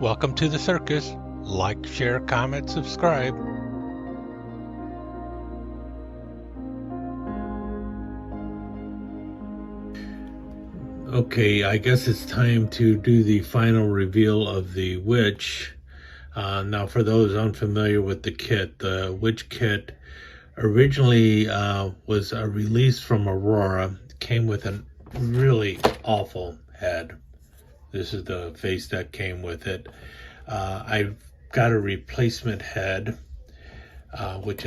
Welcome to the circus. Like, share, comment, subscribe. Okay, I guess it's time to do the final reveal of the witch. Now, for those unfamiliar with the kit, the witch kit originally was a release from Aurora. It came with a really awful head. This is the face that came with it. I've got a replacement head, which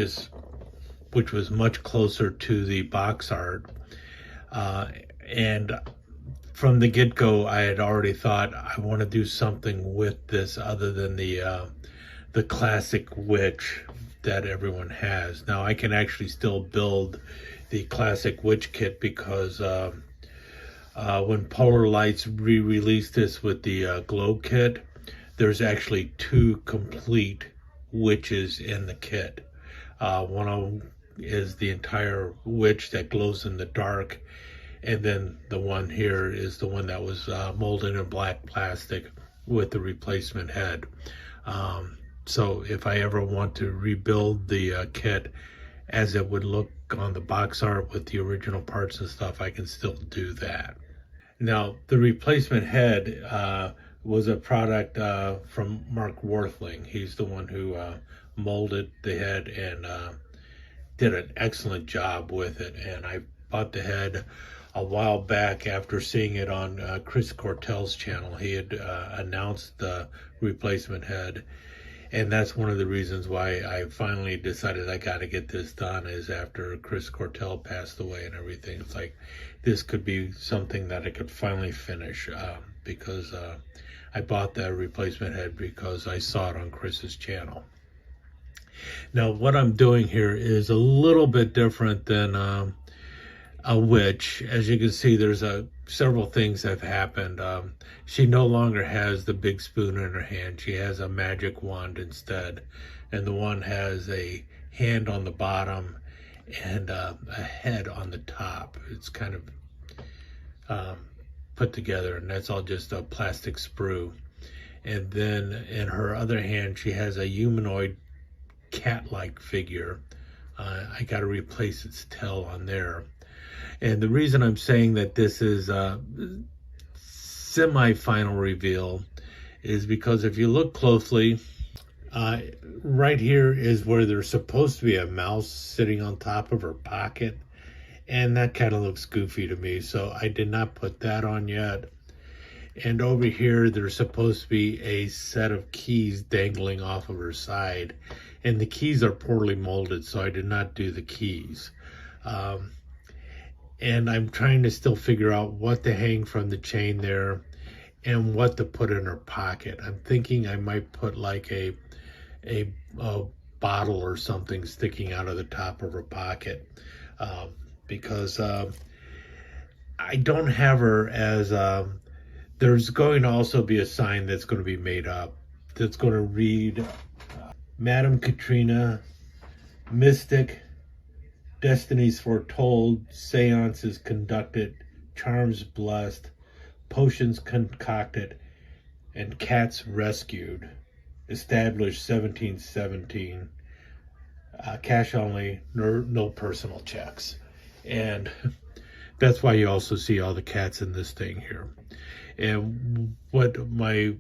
was much closer to the box art, and from the get-go, I had already thought I want to do something with this other than the classic witch that everyone has. Now I can actually still build the classic witch kit because when Polar Lights re-released this with the glow kit, there's actually two complete witches in the kit. One of them is the entire witch that glows in the dark, and then the one here is the one that was molded in black plastic with the replacement head. So if I ever want to rebuild the kit as it would look on the box art with the original parts and stuff, I can still do that. Now, the replacement head was a product from Mark Worthling. He's the one who molded the head and did an excellent job with it. And I bought the head a while back after seeing it on Chris Cortell's channel. He had announced the replacement head, and that's one of the reasons why I finally decided I got to get this done, is after Chris Cortell passed away and everything. It's like this could be something that I could finally finish, because I bought that replacement head because I saw it on Chris's channel. Now what I'm doing here is a little bit different than a witch. As you can see, there's several things that have happened. She no longer has the big spoon in her hand. She has a magic wand instead, and the one has a hand on the bottom and a head on the top. It's kind of put together, and that's all just a plastic sprue. And then in her other hand, she has a humanoid cat-like figure. I got to replace its tail on there. And the reason I'm saying that this is a semi-final reveal is because if you look closely, right here is where there's supposed to be a mouse sitting on top of her pocket. And that kind of looks goofy to me, so I did not put that on yet. And over here, there's supposed to be a set of keys dangling off of her side. And the keys are poorly molded, so I did not do the keys. And I'm trying to still figure out what to hang from the chain there and what to put in her pocket. I'm thinking I might put like a bottle or something sticking out of the top of her pocket, because I don't have her as there's going to also be a sign that's going to be made up that's going to read Madam Katrina, Mystic, Destinies foretold, seances conducted, charms blessed, potions concocted, and cats rescued. Established 1717. Cash only, no personal checks. And that's why you also see all the cats in this thing here. And what my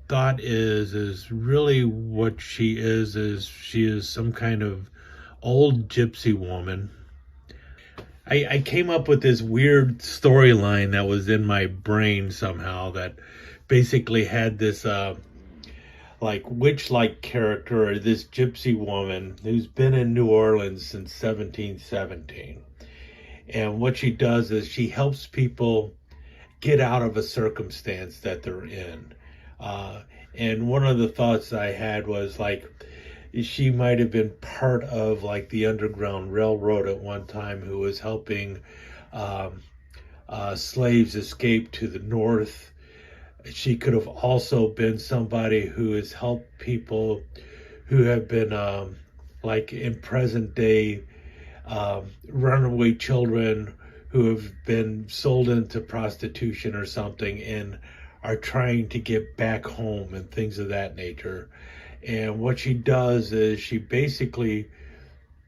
thought is really what she is she is some kind of old gypsy woman. I came up with this weird storyline that was in my brain somehow that basically had this like witch-like character, or this gypsy woman who's been in New Orleans since 1717. And what she does is she helps people get out of a circumstance that they're in. And one of the thoughts I had was like, she might have been part of like the Underground Railroad at one time, who was helping slaves escape to the north. She could have also been somebody who has helped people who have been like in present day runaway children who have been sold into prostitution or something, and are trying to get back home and things of that nature. And what she does is she basically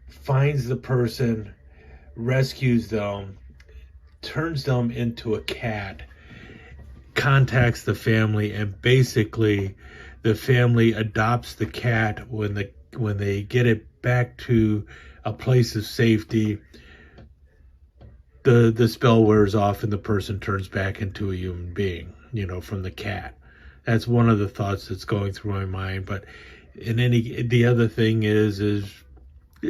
finds the person, rescues them, turns them into a cat, contacts the family, and basically the family adopts the cat. When they get it back to a place of safety, the spell wears off and the person turns back into a human being, from the cat. That's one of the thoughts that's going through my mind. But the other thing is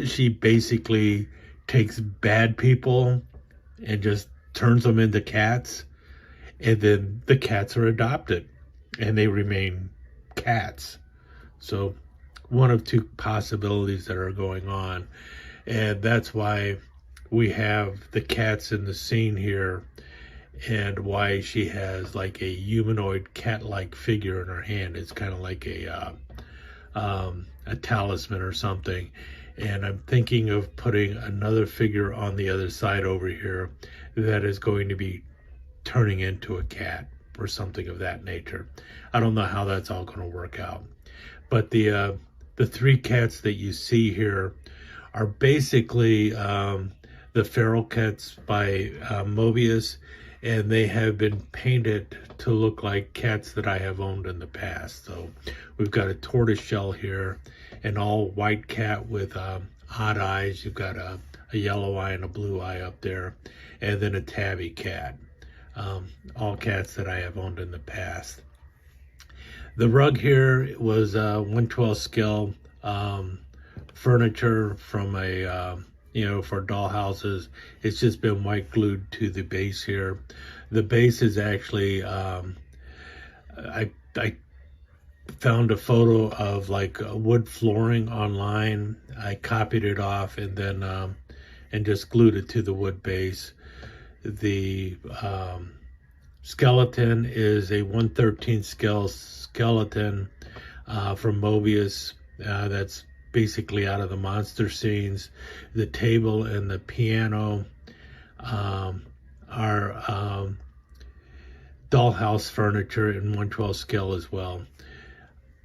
she basically takes bad people and just turns them into cats, and then the cats are adopted and they remain cats. So one of two possibilities that are going on, and that's why we have the cats in the scene here, and why she has like a humanoid cat-like figure in her hand. It's kind of like a talisman or something. And I'm thinking of putting another figure on the other side over here that is going to be turning into a cat or something of that nature. I don't know how that's all going to work out. But the three cats that you see here are basically the feral cats by Mobius, and they have been painted to look like cats that I have owned in the past. So we've got a tortoise shell here, an all white cat with odd eyes. You've got a yellow eye and a blue eye up there, and then a tabby cat. All cats that I have owned in the past. The rug here was 1/12 scale furniture from a for doll houses. It's just been white glued to the base here. The base is actually I found a photo of like wood flooring online. I copied it off and then and just glued it to the wood base. The skeleton is a 1/13 scale skeleton from Mobius. That's basically out of the monster scenes. The table and the piano are dollhouse furniture in 1/12 scale as well.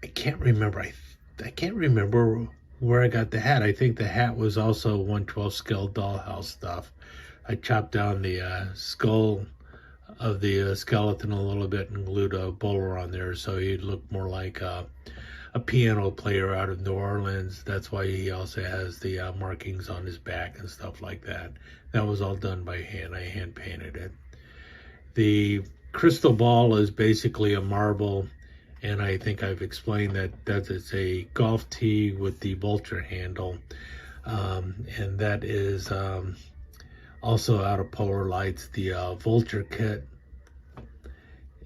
I can't remember. I can't remember where I got the hat. I think the hat was also 1/12 scale dollhouse stuff. I chopped down the skull of the skeleton a little bit and glued a bowler on there so he'd look more like a piano player out of New Orleans. That's why he also has the markings on his back and stuff like that. That was all done by hand. I hand painted it. The crystal ball is basically a marble, and I think I've explained that it's a golf tee with the vulture handle, and that is also out of Polar Lights, the vulture kit.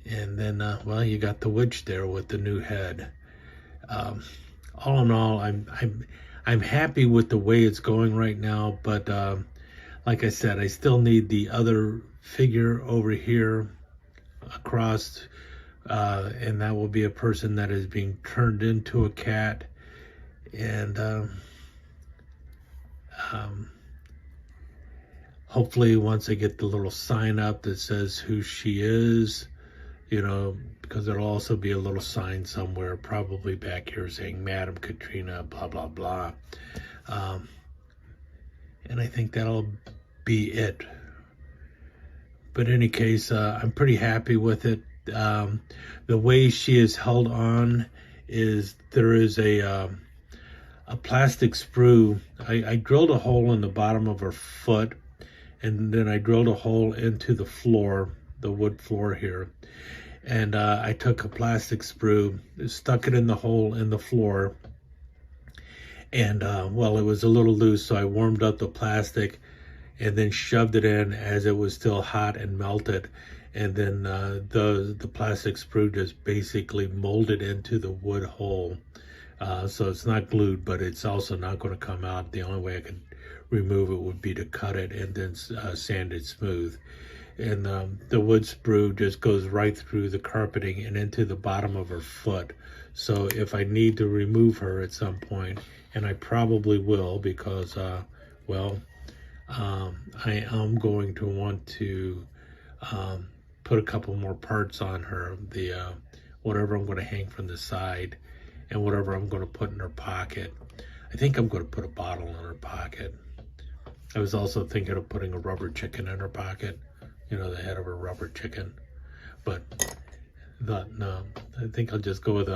And then well, you got the witch there with the new head. All in all, I'm happy with the way it's going right now, but like I said, I still need the other figure over here across, and that will be a person that is being turned into a cat. And hopefully once I get the little sign up that says who she is, because there'll also be a little sign somewhere, probably back here, saying Madam Katrina, blah, blah, blah. And I think that'll be it. But in any case, I'm pretty happy with it. The way she is held on is there is a plastic sprue. I drilled a hole in the bottom of her foot, and then I drilled a hole into the floor, the wood floor here. And I took a plastic sprue, stuck it in the hole in the floor, and well, it was a little loose, so I warmed up the plastic and then shoved it in as it was still hot and melted, and then the plastic sprue just basically molded into the wood hole. So it's not glued, but it's also not going to come out. The only way I could remove it would be to cut it and then sand it smooth. And the wood sprue just goes right through the carpeting and into the bottom of her foot. So if I need to remove her at some point, and I probably will, because well, I am going to want to put a couple more parts on her, the whatever I'm going to hang from the side and whatever I'm going to put in her pocket. I think I'm going to put a bottle in her pocket. I was also thinking of putting a rubber chicken in her pocket, you know, the head of a rubber chicken. But thought, no, I think I'll just go with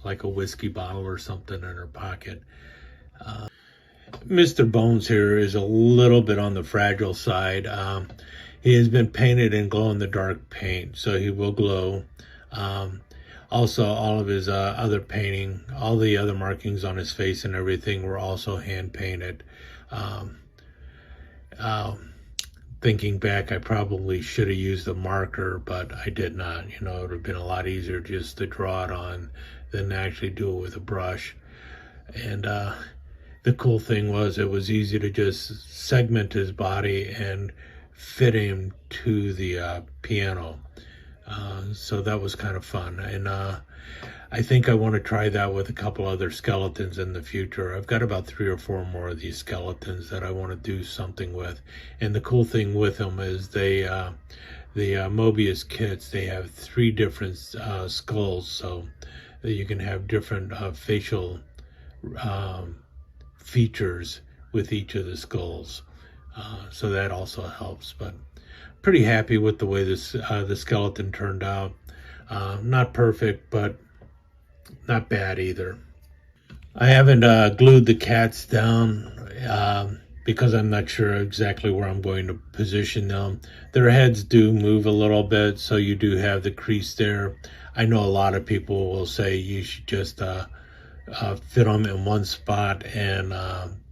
like a whiskey bottle or something in her pocket. Mr. Bones here is a little bit on the fragile side. He has been painted in glow-in-the-dark paint, so he will glow. Also, all of his other painting, all the other markings on his face and everything were also hand-painted. Thinking back, I probably should have used a marker, but I did not. You know, it would have been a lot easier just to draw it on than to actually do it with a brush. And the cool thing was it was easy to just segment his body and fit him to the piano. So that was kind of fun. And I think I want to try that with a couple other skeletons in the future. I've got about 3 or 4 more of these skeletons that I want to do something with. And the cool thing with them is they, the Mobius kits, they have 3 different skulls, so that you can have different facial features with each of the skulls. So that also helps. But pretty happy with the way this the skeleton turned out. Not perfect, but not bad either. I haven't glued the cats down because I'm not sure exactly where I'm going to position them. Their heads do move a little bit, so you do have the crease there. I know a lot of people will say you should just fit them in one spot and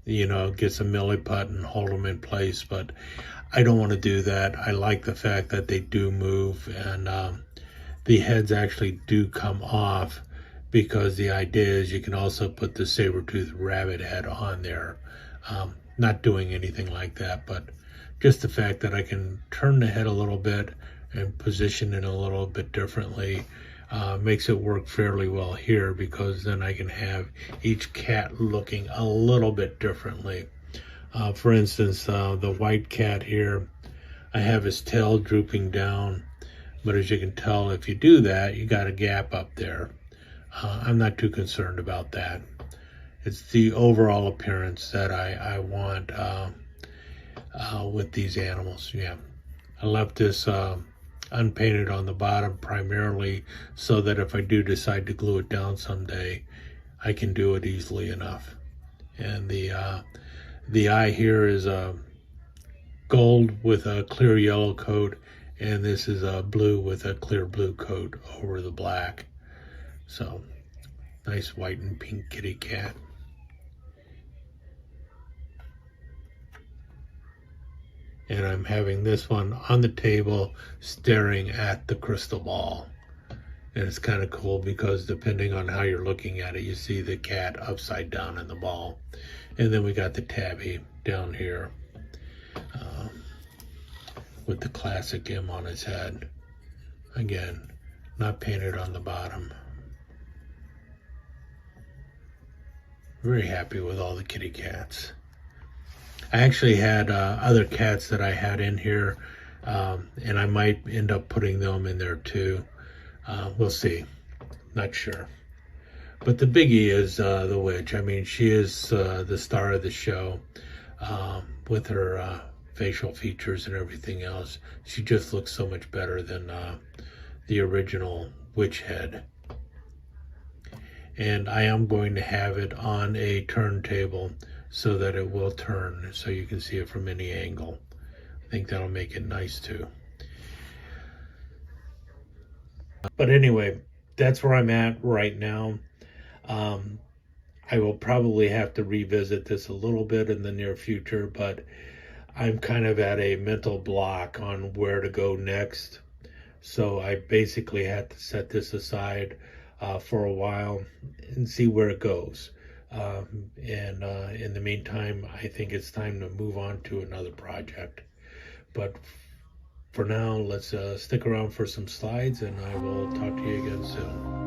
you know, get some milliput and hold them in place, but I don't want to do that. I like the fact that they do move, and the heads actually do come off, because the idea is you can also put the saber-toothed rabbit head on there. Not doing anything like that, but just the fact that I can turn the head a little bit and position it a little bit differently makes it work fairly well here, because then I can have each cat looking a little bit differently. For instance, the white cat here, I have his tail drooping down, but as you can tell, if you do that, you got a gap up there. I'm not too concerned about that. It's the overall appearance that I want with these animals. Yeah, I left this unpainted on the bottom primarily so that if I do decide to glue it down someday, I can do it easily enough. And the eye here is gold with a clear yellow coat, and this is blue with a clear blue coat over the black. So, nice white and pink kitty cat. And I'm having this one on the table staring at the crystal ball. And it's kind of cool because depending on how you're looking at it, you see the cat upside down in the ball. And then we got the tabby down here with the classic M on his head. Again, not painted on the bottom. Very happy with all the kitty cats. I actually had other cats that I had in here, and I might end up putting them in there too. We'll see. Not sure. But the biggie is the witch. I mean, she is the star of the show with her facial features and everything else. She just looks so much better than the original witch head. And I am going to have it on a turntable so that it will turn so you can see it from any angle. I think that'll make it nice too. But anyway, that's where I'm at right now. I will probably have to revisit this a little bit in the near future, but I'm kind of at a mental block on where to go next. So I basically had to set this aside for a while and see where it goes. And in the meantime, I think it's time to move on to another project. But for now, let's stick around for some slides, and I will talk to you again soon.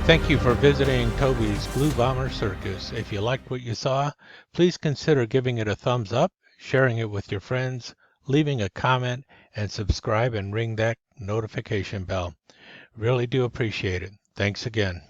Thank you for visiting Toby's Blue Bomber Circus. If you liked what you saw, please consider giving it a thumbs up, sharing it with your friends, leaving a comment, and subscribe and ring that notification bell. Really do appreciate it. Thanks again.